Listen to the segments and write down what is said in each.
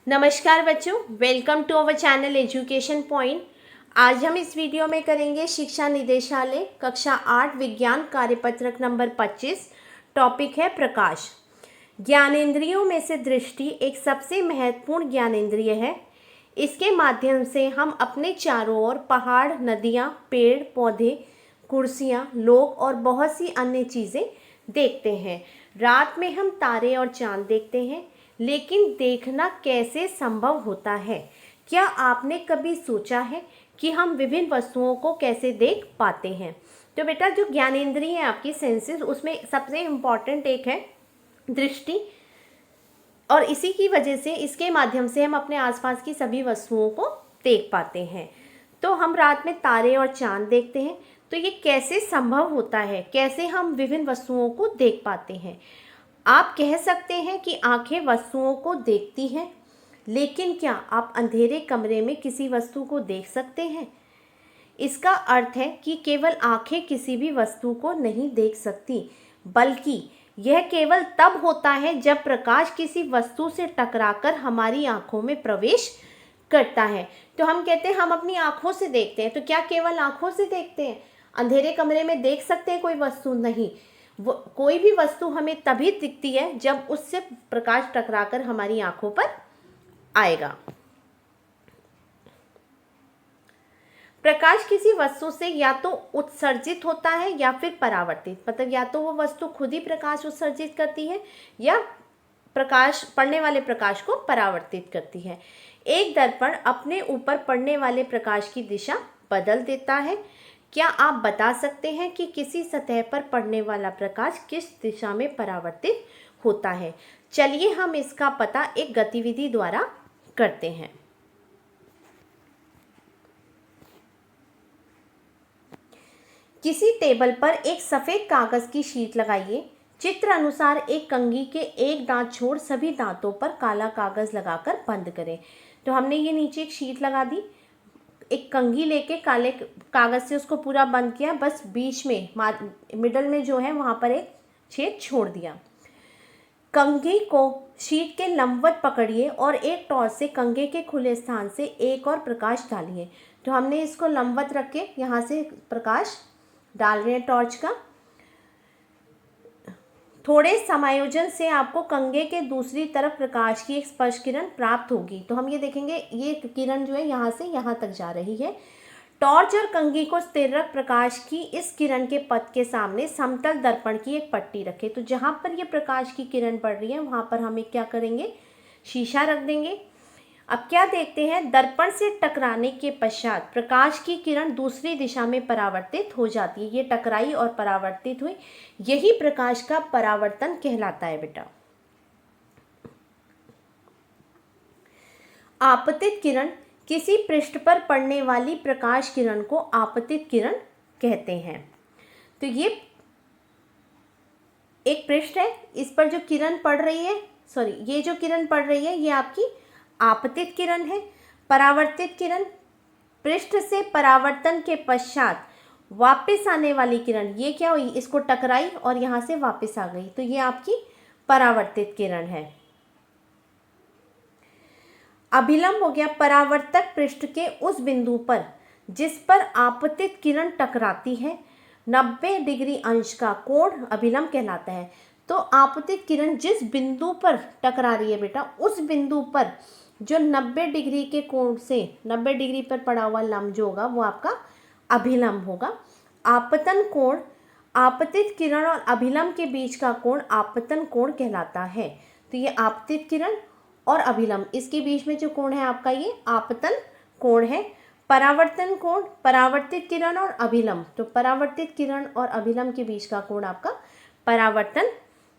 नमस्कार बच्चों, welcome to our channel education point. आज हम इस वीडियो में करेंगे शिक्षा निदेशालय कक्षा 8 विज्ञान कार्यपत्रक नंबर 25। टॉपिक है प्रकाश। ज्ञानेंद्रियों में से दृष्टि एक सबसे महत्वपूर्ण ज्ञानेंद्रिय है। इसके माध्यम से हम अपने चारों ओर पहाड़, नदियाँ, पेड़ पौधे, कुर्सियाँ, लोग और बहुत सी अन्य चीज़ें देखते हैं। रात में हम तारे और चांद देखते हैं, लेकिन देखना कैसे संभव होता है? क्या आपने कभी सोचा है कि हम विभिन्न वस्तुओं को कैसे देख पाते हैं? तो बेटा, जो ज्ञानेंद्रिय है आपकी सेंसेस, उसमें सबसे इम्पॉर्टेंट एक है दृष्टि, और इसी की वजह से इसके माध्यम से हम अपने आसपास की सभी वस्तुओं को देख पाते हैं। तो हम रात में तारे और चांद देखते हैं, तो ये कैसे संभव होता है? कैसे हम विभिन्न वस्तुओं को देख पाते हैं? आप कह सकते हैं कि आंखें वस्तुओं को देखती हैं, लेकिन क्या आप अंधेरे कमरे में किसी वस्तु को देख सकते हैं? इसका अर्थ है कि केवल आंखें किसी भी वस्तु को नहीं देख सकती, बल्कि यह केवल तब होता है जब प्रकाश किसी वस्तु से टकराकर हमारी आंखों में प्रवेश करता है। तो हम कहते हैं हम अपनी आंखों से देखते हैं। तो क्या केवल आंखों से देखते हैं? अंधेरे कमरे में देख सकते हैं कोई वस्तु? नहीं। वो कोई भी वस्तु हमें तभी दिखती है जब उससे प्रकाश टकराकर हमारी आंखों पर आएगा। प्रकाश किसी वस्तु से या तो उत्सर्जित होता है या फिर परावर्तित, मतलब या तो वो वस्तु खुद ही प्रकाश उत्सर्जित करती है या प्रकाश पड़ने वाले प्रकाश को परावर्तित करती है। एक दर्पण अपने ऊपर पड़ने वाले प्रकाश की दिशा बदल देता है। क्या आप बता सकते हैं कि किसी सतह पर पड़ने वाला प्रकाश किस दिशा में परावर्तित होता है? चलिए हम इसका पता एक गतिविधि द्वारा करते हैं। किसी टेबल पर एक सफ़ेद कागज़ की शीट लगाइए। चित्र अनुसार एक कंघी के एक दांत छोड़ सभी दांतों पर काला कागज़ लगाकर बंद करें। तो हमने ये नीचे एक शीट लगा दी, एक कंघी लेके काले कागज़ से उसको पूरा बंद किया, बस बीच में मिडल में जो है वहाँ पर एक छेद छोड़ दिया। कंघी को शीट के लंबवत पकड़िए और एक टॉर्च से कंघे के खुले स्थान से एक और प्रकाश डालिए। तो हमने इसको लंबवत रख के यहाँ से प्रकाश डाल रहे हैं टॉर्च का। थोड़े समायोजन से आपको कंघे के दूसरी तरफ प्रकाश की एक स्पर्श किरण प्राप्त होगी। तो हम ये देखेंगे, ये किरण जो है यहाँ से यहाँ तक जा रही है। टॉर्च और कंघी को स्थिर रख प्रकाश की इस किरण के पथ के सामने समतल दर्पण की एक पट्टी रखें। तो जहाँ पर ये प्रकाश की किरण पड़ रही है वहाँ पर हम क्या करेंगे, शीशा रख देंगे। अब क्या देखते हैं, दर्पण से टकराने के पश्चात प्रकाश की किरण दूसरी दिशा में परावर्तित हो जाती है। ये टकराई और परावर्तित हुई, यही प्रकाश का परावर्तन कहलाता है बेटा। आपतित किरण किसी पृष्ठ पर पड़ने वाली प्रकाश किरण को आपतित किरण कहते हैं। तो ये एक पृष्ठ है, इस पर जो किरण पड़ रही है, ये जो किरण पड़ रही है ये आपकी आपतित किरण है। परावर्तित किरण पृष्ठ से परावर्तन के पश्चात वापस आने वाली किरण, ये क्या हुई, इसको टकराई और यहाँ से वापस आ गई, तो ये आपकी परावर्तित किरण है। अभिलंब हो गया परावर्तक पृष्ठ के उस बिंदु पर जिस पर आपतित किरण टकराती है। 90 डिग्री अंश का कोण अभिलंब कहलाता है। तो आपतित किरण जिस बिंदु पर टकरा रही है बेटा, उस बिंदु पर जो 90 डिग्री के कोण से 90 डिग्री पर पड़ा हुआ लंब जो होगा वो आपका अभिलंब होगा। आपतन कोण आपतित किरण और अभिलंब के बीच का कोण आपतन कोण कहलाता है। तो ये आपतित किरण और अभिलंब, इसके बीच में जो कोण है आपका ये आपतन कोण है। परावर्तन कोण परावर्तित किरण और अभिलंब, तो परावर्तित किरण और अभिलंब के बीच का कोण आपका परावर्तन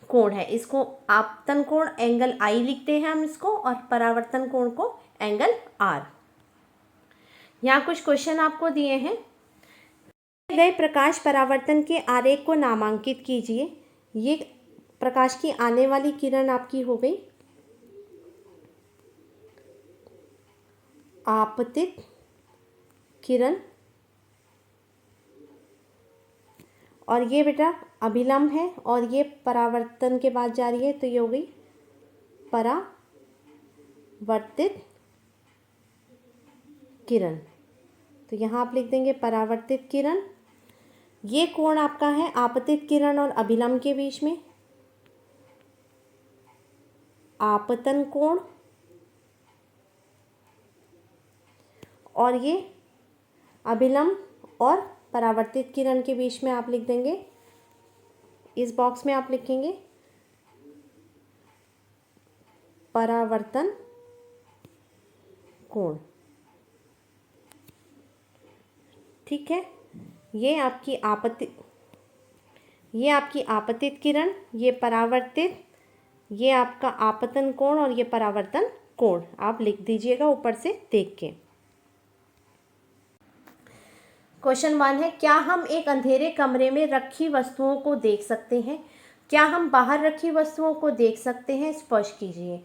कोण है। इसको आपतन कोण एंगल आई लिखते हैं हम इसको, और परावर्तन कोण को एंगल आर। यहाँ कुछ क्वेश्चन आपको दिए हैं। गए प्रकाश परावर्तन के आरेख को नामांकित कीजिए। ये प्रकाश की आने वाली किरण आपकी हो गई आपतित किरण, और ये बेटा अभिलंब है, और ये परावर्तन के बाद जा रही है, तो ये हो गई परावर्तित किरण। तो यहाँ आप लिख देंगे परावर्तित किरण। ये कोण आपका है आपतित किरण और अभिलंब के बीच में, आपतन कोण, और ये अभिलंब और परावर्तित किरण के बीच में आप लिख देंगे, इस बॉक्स में आप लिखेंगे परावर्तन कोण। ठीक है, ये आपकी आपतित किरण, ये परावर्तित, ये आपका आपतन कोण और ये परावर्तन कोण आप लिख दीजिएगा ऊपर से देख के। क्वेश्चन 1 है, क्या हम एक अंधेरे कमरे में रखी वस्तुओं को देख सकते हैं? क्या हम बाहर रखी वस्तुओं को देख सकते हैं? स्पष्ट कीजिए।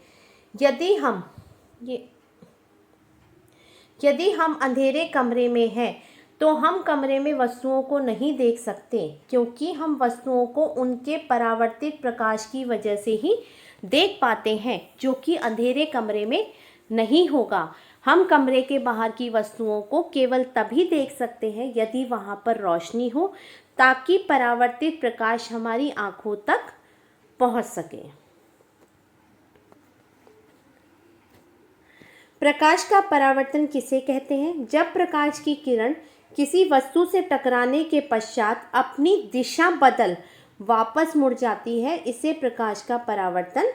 यदि हम अंधेरे कमरे में हैं तो हम कमरे में वस्तुओं को नहीं देख सकते, क्योंकि हम वस्तुओं को उनके परावर्तित प्रकाश की वजह से ही देख पाते हैं, जो कि अंधेरे कमरे में नहीं होगा। हम कमरे के बाहर की वस्तुओं को केवल तभी देख सकते हैं यदि वहाँ पर रोशनी हो, ताकि परावर्तित प्रकाश हमारी आँखों तक पहुँच सके। प्रकाश का परावर्तन किसे कहते हैं? जब प्रकाश की किरण किसी वस्तु से टकराने के पश्चात अपनी दिशा बदल वापस मुड़ जाती है, इसे प्रकाश का परावर्तन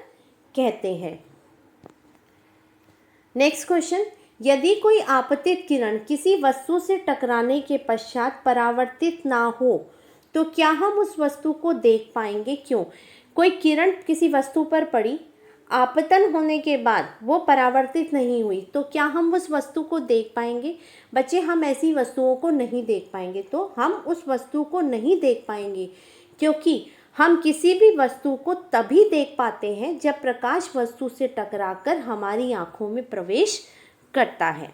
कहते हैं। नेक्स्ट क्वेश्चन, यदि कोई आपतित किरण किसी वस्तु से टकराने के पश्चात परावर्तित ना हो तो क्या हम उस वस्तु को देख पाएंगे? क्यों? कोई किरण किसी वस्तु पर पड़ी, आपतन होने के बाद वो परावर्तित नहीं हुई, तो क्या हम उस वस्तु को देख पाएंगे? बच्चे, हम ऐसी वस्तुओं को नहीं देख पाएंगे। तो हम उस वस्तु को नहीं देख पाएंगे क्योंकि हम किसी भी वस्तु को तभी देख पाते हैं जब प्रकाश वस्तु से टकराकर हमारी आँखों में प्रवेश करता है।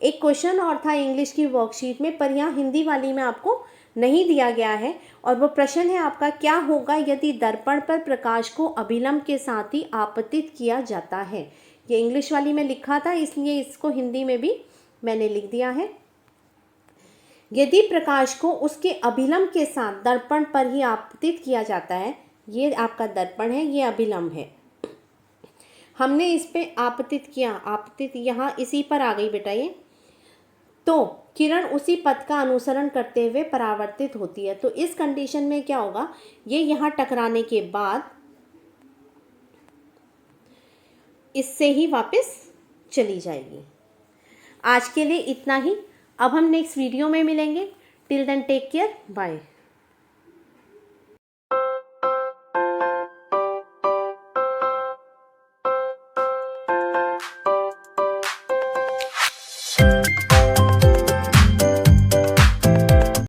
एक क्वेश्चन और था इंग्लिश की वर्कशीट में, पर यहाँ हिंदी वाली में आपको नहीं दिया गया है, और वो प्रश्न है आपका, क्या होगा यदि दर्पण पर प्रकाश को अभिलंब के साथ ही आपतित किया जाता है? ये इंग्लिश वाली में लिखा था, इसलिए इसको हिंदी में भी मैंने लिख दिया है। यदि प्रकाश को उसके अभिलंब के साथ दर्पण पर ही आपतित किया जाता है, ये आपका दर्पण है, ये अभिलंब है, हमने इस पे आपतित किया, आपतित यहाँ इसी पर आ गई बेटा ये, तो किरण उसी पथ का अनुसरण करते हुए परावर्तित होती है। तो इस कंडीशन में क्या होगा, ये यहाँ टकराने के बाद इससे ही वापस चली जाएगी। आज के लिए इतना ही, अब हम नेक्स्ट वीडियो में मिलेंगे। Till then take care, bye.